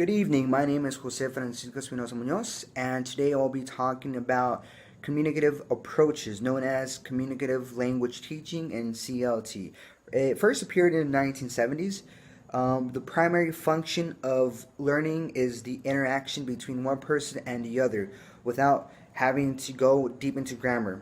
Good evening. My name is Jose Francisco Espinosa Munoz, and today I'll be talking about communicative approaches known as communicative language teaching and CLT. It first appeared in the 1970s. The primary function of learning is the interaction between one person and the other without having to go deep into grammar.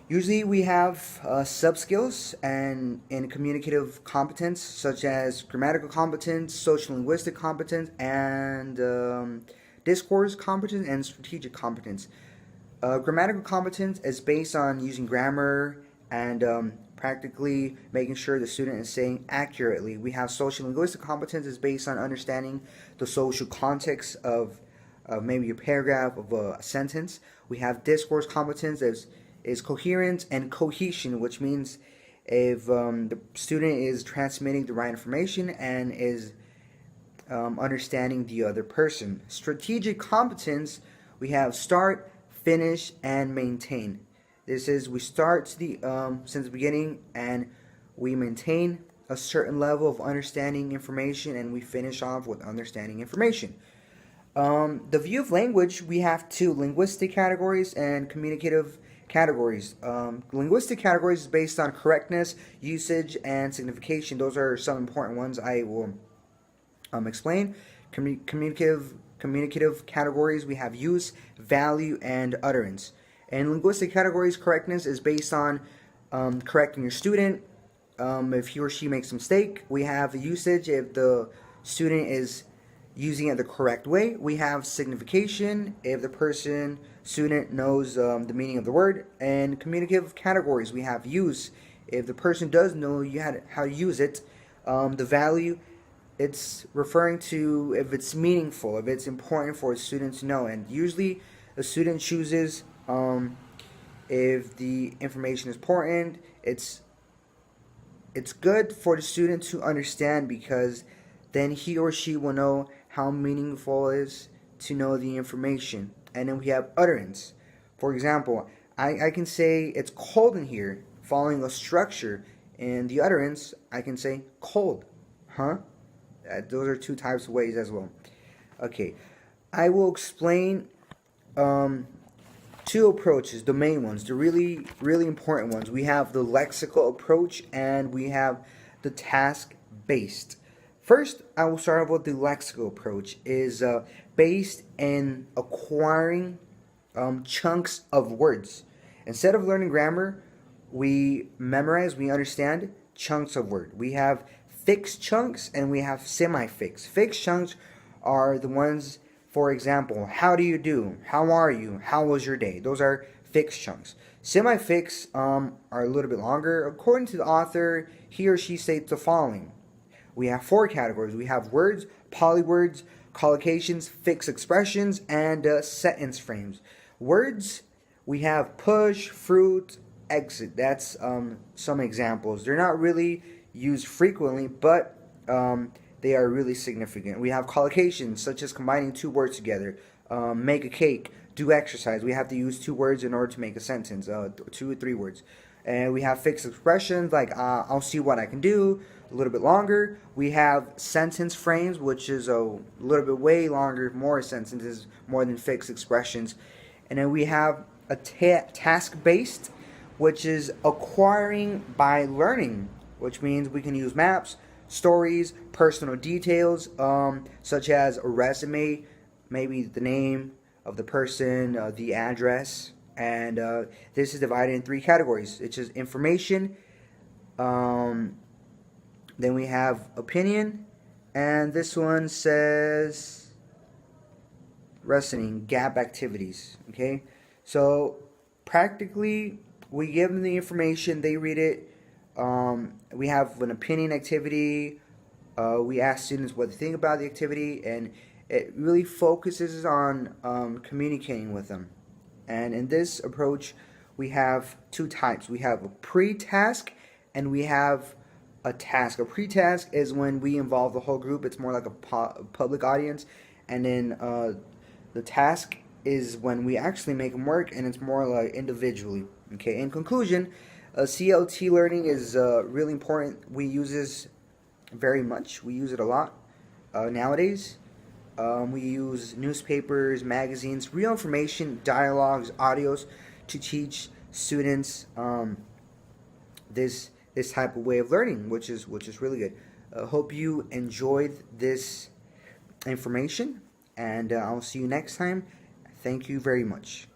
Usually, we have sub skills and in communicative competence, such as grammatical competence, social linguistic competence, and discourse competence and strategic competence. Grammatical competence is based on using grammar and practically making sure the student is saying accurately. We have social linguistic competence is based on understanding the social context of maybe a paragraph of a sentence. We have discourse competence is coherence and cohesion, which means if the student is transmitting the right information and is understanding the other person. Strategic competence, we have start, finish, and maintain. This is we start since the beginning and we maintain a certain level of understanding information and we finish off with understanding information. The view of language, we have two linguistic categories and communicative categories. Linguistic categories is based on correctness, usage, and signification. Those are some important ones I will explain. Communicative categories, we have use, value, and utterance. And linguistic categories, correctness is based on correcting your student. If he or she makes a mistake, we have usage if the student is using it the correct way. We have signification if the student knows the meaning of the word. And communicative categories, we have use if the person does know how to use it. The value, it's referring to if it's meaningful, if it's important for a student to know. And usually a student chooses if the information is important. It's good for the student to understand because then he or she will know how meaningful it is to know the information. And then we have utterance. For example, I can say it's cold in here, following a structure. In the utterance, I can say cold. Huh? Those are two types of ways as well. Okay, I will explain two approaches, the main ones, the really, really important ones. We have the lexical approach and we have the task-based. First, I will start off with the lexical approach. Is based in acquiring chunks of words. Instead of learning grammar, we memorize, we understand chunks of word. We have fixed chunks and we have semi-fixed. Fixed chunks are the ones, for example, how do you do? How are you? How was your day? Those are fixed chunks. Semi-fixed are a little bit longer. According to the author, he or she states the following. We have four categories. We have words, polywords, collocations, fixed expressions, and sentence frames. Words, we have push, fruit, exit. That's some examples. They're not really used frequently, but they are really significant. We have collocations, such as combining two words together. Make a cake, do exercise. We have to use two words in order to make a sentence, 2 or 3 words. And we have fixed expressions like I'll see what I can do, a little bit longer. We have sentence frames, which is a little bit way longer, more sentences, more than fixed expressions. And then we have a task-based, which is acquiring by learning, which means we can use maps, stories, personal details, such as a resume, maybe the name of the person, the address. And this is divided in 3 categories. It's just information, then we have opinion, and this one says reasoning, gap activities. Okay, so practically we give them the information, they read it. We have an opinion activity. We ask students what they think about the activity, and it really focuses on communicating with them. And in this approach, we have 2 types. We have a pre-task and we have a task. A pre-task is when we involve the whole group. It's more like a public audience. And then the task is when we actually make them work, and it's more like individually. Okay. In conclusion, CLT learning is really important. We use this very much. We use it a lot. nowadays. We use newspapers, magazines, real information, dialogues, audios to teach students this type of way of learning, which is really good. Hope you enjoyed this information, and I'll see you next time. Thank you very much.